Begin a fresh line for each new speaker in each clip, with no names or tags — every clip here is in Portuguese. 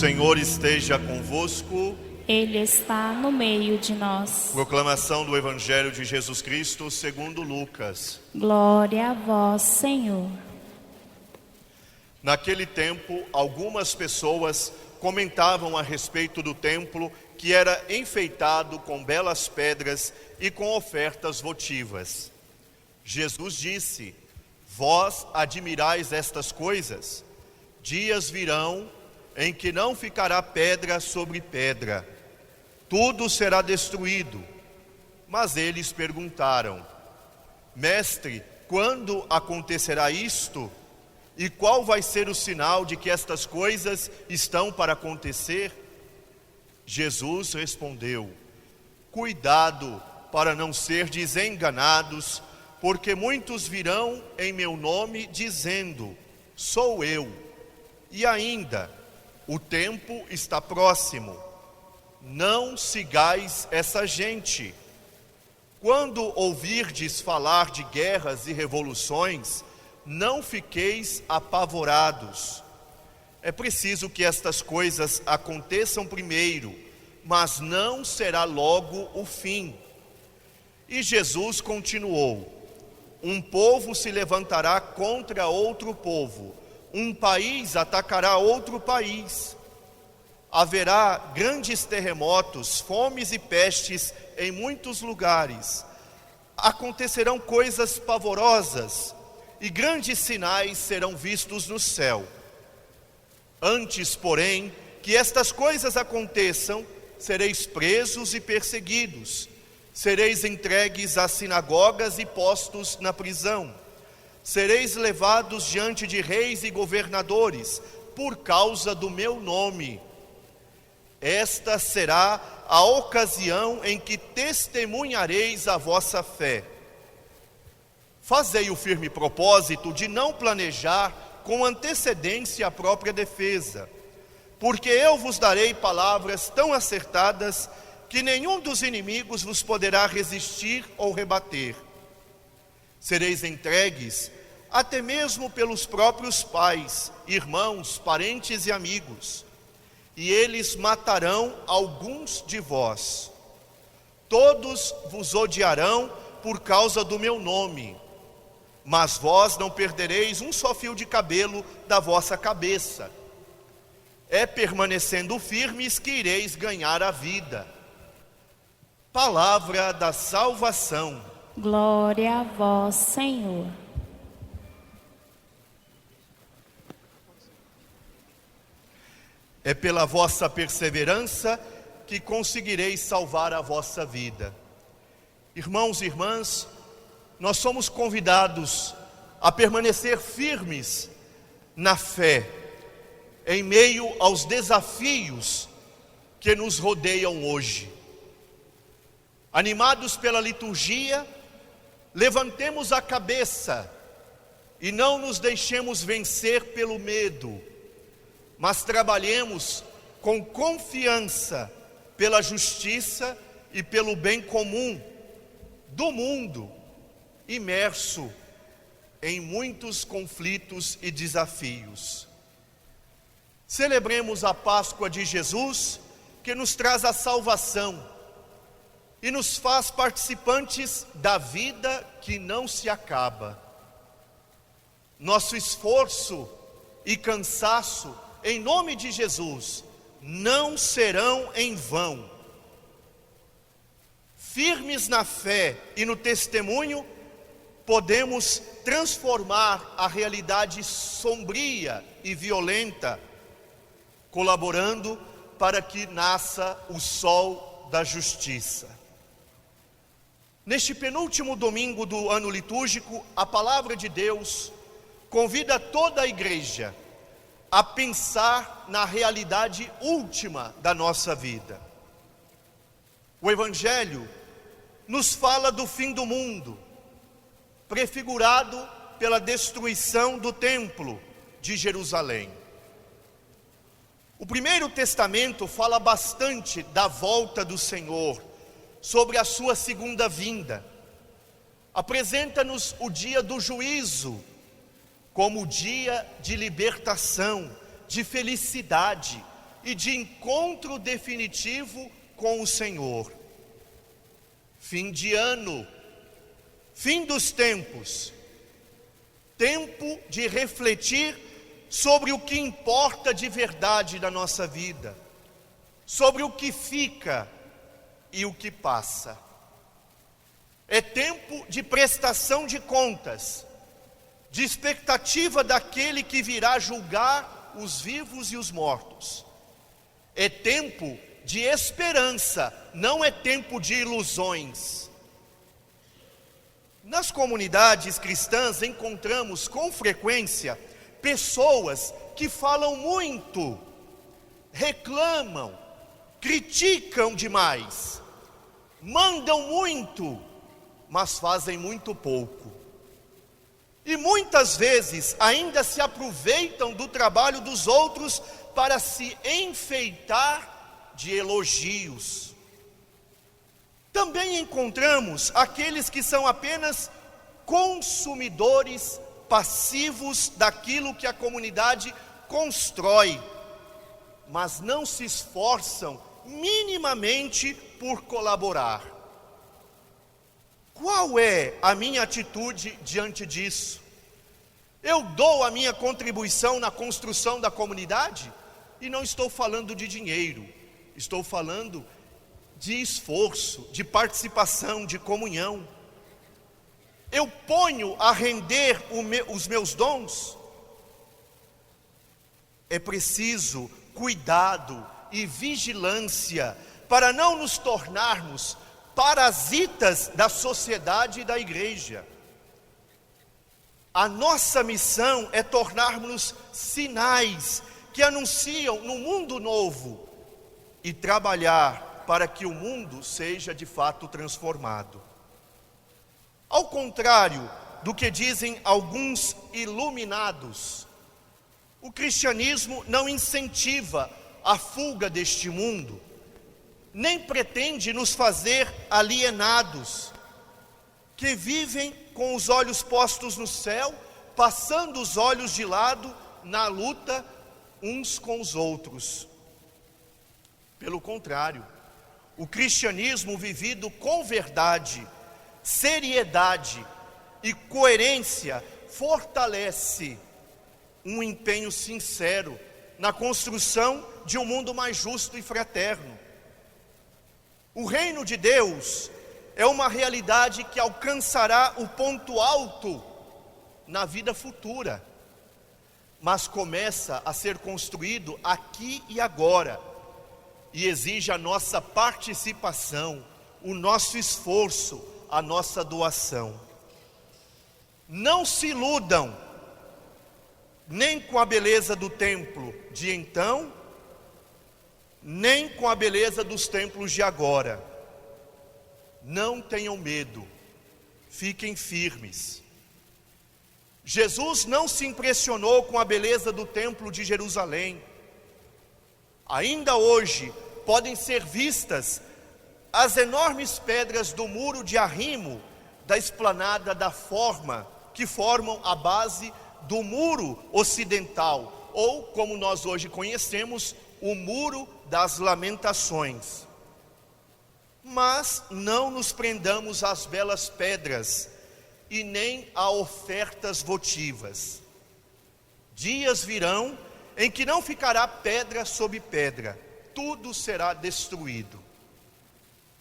Senhor esteja convosco.
Ele está no meio de nós.
Proclamação do Evangelho de Jesus Cristo segundo Lucas.
Glória a vós, Senhor.
Naquele tempo, algumas pessoas comentavam a respeito do templo que era enfeitado com belas pedras e com ofertas votivas. Jesus disse: Vós admirais estas coisas? Dias virão em que não ficará pedra sobre pedra, tudo será destruído. Mas eles perguntaram: Mestre, quando acontecerá isto? E qual vai ser o sinal de que estas coisas estão para acontecer? Jesus respondeu: Cuidado para não serdes enganados, porque muitos virão em meu nome dizendo: Sou eu. E ainda: o tempo está próximo. Não sigais essa gente. Quando ouvirdes falar de guerras e revoluções, não fiqueis apavorados. É preciso que estas coisas aconteçam primeiro, mas não será logo o fim. E Jesus continuou: um povo se levantará contra outro povo, um país atacará outro país. Haverá grandes terremotos, fomes e pestes em muitos lugares. Acontecerão coisas pavorosas e grandes sinais serão vistos no céu. Antes, porém, que estas coisas aconteçam, sereis presos e perseguidos. Sereis entregues às sinagogas e postos na prisão. Sereis levados diante de reis e governadores, por causa do meu nome. Esta será a ocasião em que testemunhareis a vossa fé. Fazei o firme propósito de não planejar com antecedência a própria defesa, porque eu vos darei palavras tão acertadas que nenhum dos inimigos vos poderá resistir ou rebater. Sereis entregues até mesmo pelos próprios pais, irmãos, parentes e amigos, e eles matarão alguns de vós. Todos vos odiarão por causa do meu nome, mas vós não perdereis um só fio de cabelo da vossa cabeça. É permanecendo firmes que ireis ganhar a vida. Palavra da salvação.
Glória a vós, Senhor.
É pela vossa perseverança que conseguireis salvar a vossa vida. Irmãos e irmãs, nós somos convidados a permanecer firmes na fé, em meio aos desafios que nos rodeiam hoje. Animados pela liturgia, levantemos a cabeça e não nos deixemos vencer pelo medo, mas trabalhemos com confiança pela justiça e pelo bem comum do mundo, imerso em muitos conflitos e desafios. Celebremos a Páscoa de Jesus, que nos traz a salvação e nos faz participantes da vida que não se acaba. Nosso esforço e cansaço, em nome de Jesus, não serão em vão. Firmes na fé e no testemunho, podemos transformar a realidade sombria e violenta, colaborando para que nasça o sol da justiça. Neste penúltimo domingo do ano litúrgico, a palavra de Deus convida toda a igreja a pensar na realidade última da nossa vida. O Evangelho nos fala do fim do mundo, prefigurado pela destruição do templo de Jerusalém. O Primeiro Testamento fala bastante da volta do Senhor, sobre a sua segunda vinda. Apresenta-nos o dia do juízo como dia de libertação, de felicidade, e de encontro definitivo com o Senhor. Fim de ano, fim dos tempos, tempo de refletir sobre o que importa de verdade na nossa vida, sobre o que fica e o que passa. É tempo de prestação de contas, de expectativa daquele que virá julgar os vivos e os mortos. É tempo de esperança, não é tempo de ilusões. Nas comunidades cristãs encontramos com frequência pessoas que falam muito, reclamam, criticam demais, mandam muito, mas fazem muito pouco. E muitas vezes ainda se aproveitam do trabalho dos outros para se enfeitar de elogios. Também encontramos aqueles que são apenas consumidores passivos daquilo que a comunidade constrói, mas não se esforçam minimamente por colaborar. Qual é a minha atitude diante disso? Eu dou a minha contribuição na construção da comunidade? E não estou falando de dinheiro, estou falando de esforço, de participação, de comunhão. Eu ponho a render os meus dons? É preciso cuidado e vigilância para não nos tornarmos parasitas da sociedade e da igreja. A nossa missão é tornarmos sinais que anunciam no mundo novo e trabalhar para que o mundo seja de fato transformado. Ao contrário do que dizem alguns iluminados, o cristianismo não incentiva a fuga deste mundo, nem pretende nos fazer alienados, que vivem com os olhos postos no céu, passando os olhos de lado na luta uns com os outros. Pelo contrário, o cristianismo vivido com verdade, seriedade e coerência fortalece um empenho sincero na construção de um mundo mais justo e fraterno. O reino de Deus é uma realidade que alcançará o ponto alto na vida futura, mas começa a ser construído aqui e agora, e exige a nossa participação, o nosso esforço, a nossa doação. Não se iludam nem com a beleza do templo de então, nem com a beleza dos templos de agora. Não tenham medo, fiquem firmes. Jesus não se impressionou com a beleza do templo de Jerusalém. Ainda hoje podem ser vistas as enormes pedras do muro de arrimo da esplanada da Forma, que formam a base do muro ocidental, ou como nós hoje conhecemos, o Muro das Lamentações. Mas não nos prendamos às belas pedras e nem a ofertas votivas. Dias virão em que não ficará pedra sobre pedra, tudo será destruído.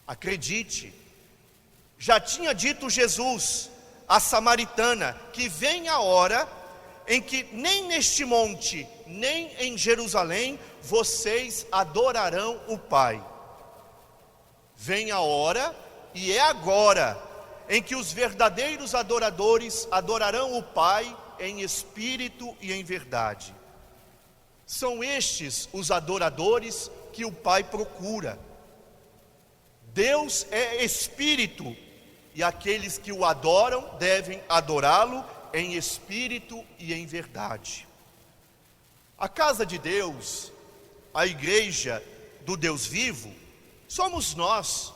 Acredite, já tinha dito Jesus à samaritana que vem a hora em que nem neste monte, nem em Jerusalém, vocês adorarão o Pai. Vem a hora, e é agora, em que os verdadeiros adoradores adorarão o Pai em espírito e em verdade. São estes os adoradores que o Pai procura. Deus é espírito, e aqueles que o adoram devem adorá-lo em espírito e em verdade. A casa de Deus, a igreja do Deus vivo, somos nós,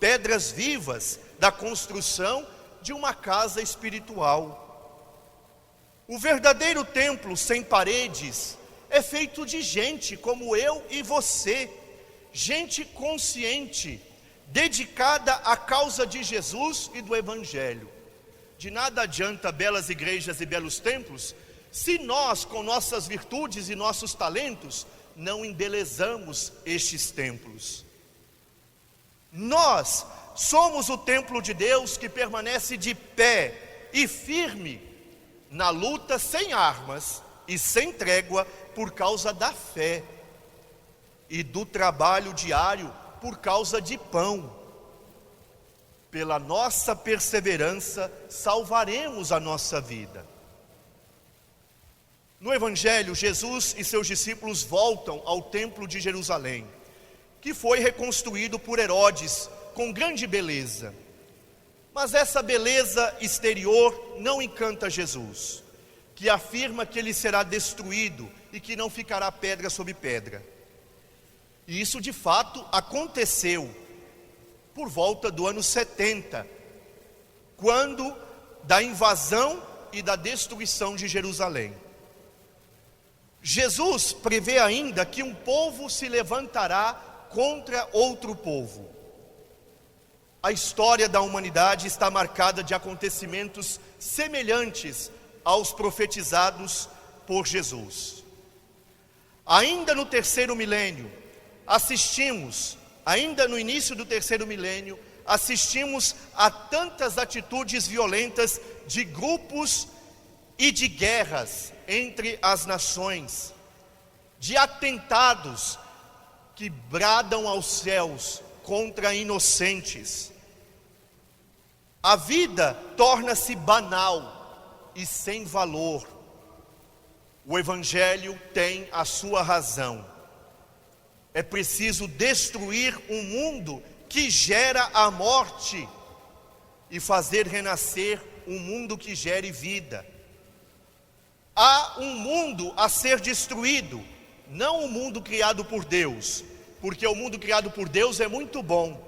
pedras vivas da construção de uma casa espiritual. O verdadeiro templo sem paredes é feito de gente como eu e você, gente consciente, dedicada à causa de Jesus e do Evangelho. De nada adianta belas igrejas e belos templos, se nós, com nossas virtudes e nossos talentos, não embelezamos estes templos. Nós somos o templo de Deus que permanece de pé e firme na luta sem armas e sem trégua por causa da fé e do trabalho diário por causa de pão. Pela nossa perseverança salvaremos a nossa vida. No Evangelho, Jesus e seus discípulos voltam ao templo de Jerusalém, que foi reconstruído por Herodes com grande beleza. Mas essa beleza exterior não encanta Jesus, que afirma que ele será destruído e que não ficará pedra sobre pedra. E isso de fato aconteceu por volta do ano 70, quando da invasão e da destruição de Jerusalém. Jesus prevê ainda que um povo se levantará contra outro povo. A história da humanidade está marcada de acontecimentos semelhantes aos profetizados por Jesus. Ainda no terceiro milênio, ainda no início do terceiro milênio, assistimos a tantas atitudes violentas de grupos e de guerras entre as nações, de atentados que bradam aos céus contra inocentes. A vida torna-se banal e sem valor. O Evangelho tem a sua razão. É preciso destruir um mundo que gera a morte e fazer renascer um mundo que gere vida. Há um mundo a ser destruído, não o mundo criado por Deus, porque o mundo criado por Deus é muito bom,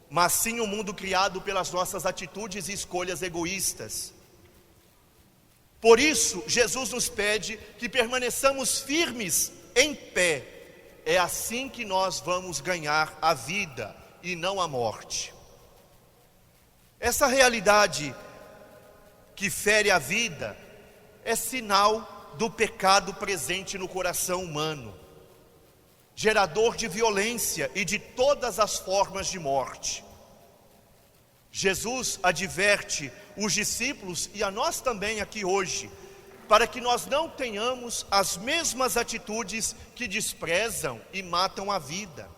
mas sim o mundo criado pelas nossas atitudes e escolhas egoístas. Por isso, Jesus nos pede que permaneçamos firmes em pé. É assim que nós vamos ganhar a vida e não a morte. Essa realidade que fere a vida é sinal do pecado presente no coração humano, gerador de violência e de todas as formas de morte. Jesus adverte os discípulos e a nós também aqui hoje, para que nós não tenhamos as mesmas atitudes que desprezam e matam a vida.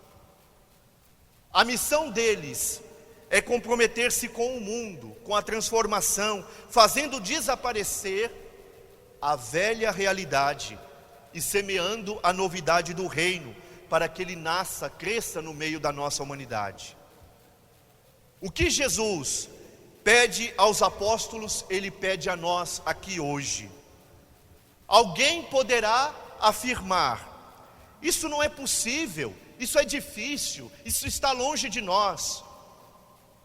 A missão deles é comprometer-se com o mundo, com a transformação, fazendo desaparecer a velha realidade e semeando a novidade do reino, para que ele nasça, cresça no meio da nossa humanidade. O que Jesus pede aos apóstolos, ele pede a nós aqui hoje. Alguém poderá afirmar: isso não é possível, isso é difícil, isso está longe de nós.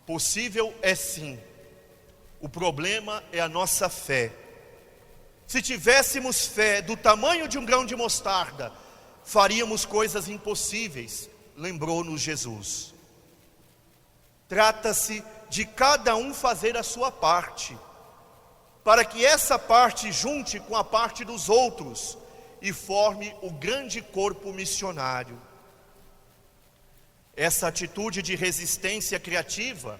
Possível é sim. O problema é a nossa fé. Se tivéssemos fé do tamanho de um grão de mostarda, faríamos coisas impossíveis, lembrou-nos Jesus. Trata-se de cada um fazer a sua parte, para que essa parte junte com a parte dos outros e forme o grande corpo missionário. Essa atitude de resistência criativa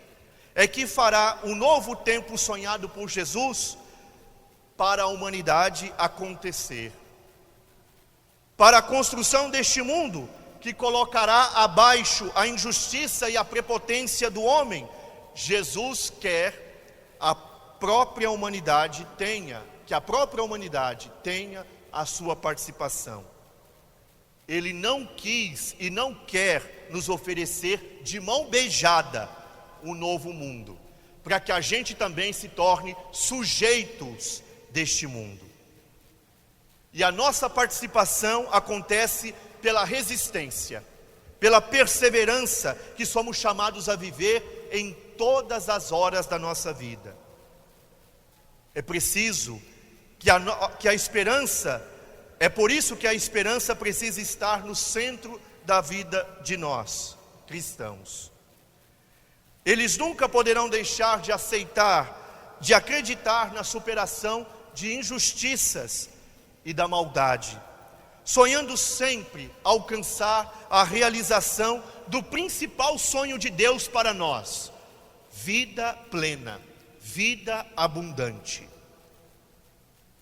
é que fará o novo tempo sonhado por Jesus para a humanidade acontecer. Para a construção deste mundo, que colocará abaixo a injustiça e a prepotência do homem, Jesus quer que a própria humanidade tenha a sua participação. Ele não quis e não quer nos oferecer de mão beijada um novo mundo, para que a gente também se torne sujeitos deste mundo. E a nossa participação acontece pela resistência, pela perseverança que somos chamados a viver em todas as horas da nossa vida. É preciso que a esperança É por isso que a esperança precisa estar no centro da vida de nós, cristãos. Eles nunca poderão deixar de aceitar, de acreditar na superação de injustiças e da maldade, sonhando sempre alcançar a realização do principal sonho de Deus para nós: vida plena, vida abundante.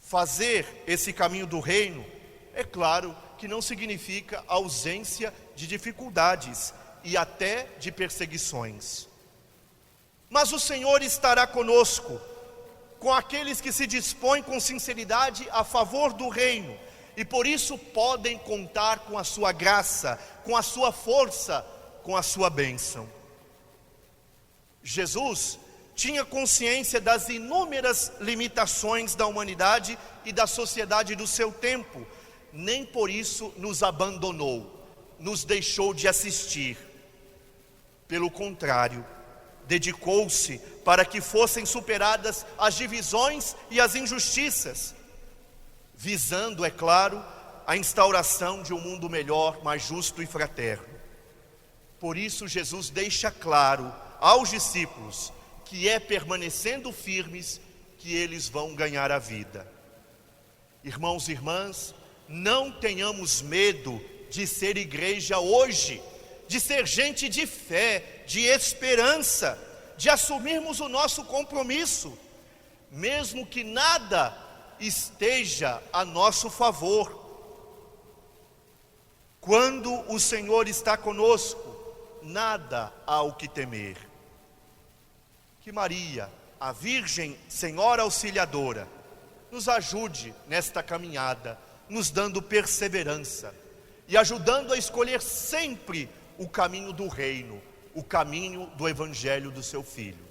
Fazer esse caminho do reino, é claro que não significa ausência de dificuldades e até de perseguições. Mas o Senhor estará conosco, com aqueles que se dispõem com sinceridade a favor do reino, e por isso podem contar com a sua graça, com a sua força, com a sua bênção. Jesus tinha consciência das inúmeras limitações da humanidade e da sociedade do seu tempo. Nem por isso nos abandonou, nos deixou de assistir. Pelo contrário, dedicou-se para que fossem superadas as divisões e as injustiças, visando, é claro, a instauração de um mundo melhor, mais justo e fraterno. Por isso Jesus deixa claro aos discípulos que é permanecendo firmes que eles vão ganhar a vida. Irmãos e irmãs, não tenhamos medo de ser igreja hoje, de ser gente de fé, de esperança, de assumirmos o nosso compromisso, mesmo que nada esteja a nosso favor. Quando o Senhor está conosco, nada há o que temer. Que Maria, a Virgem Senhora Auxiliadora, nos ajude nesta caminhada, nos dando perseverança e ajudando a escolher sempre o caminho do reino, o caminho do Evangelho do seu Filho.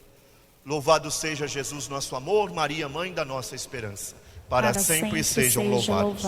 Louvado seja Jesus, nosso amor, Maria, mãe da nossa esperança. Para sempre sejam louvados.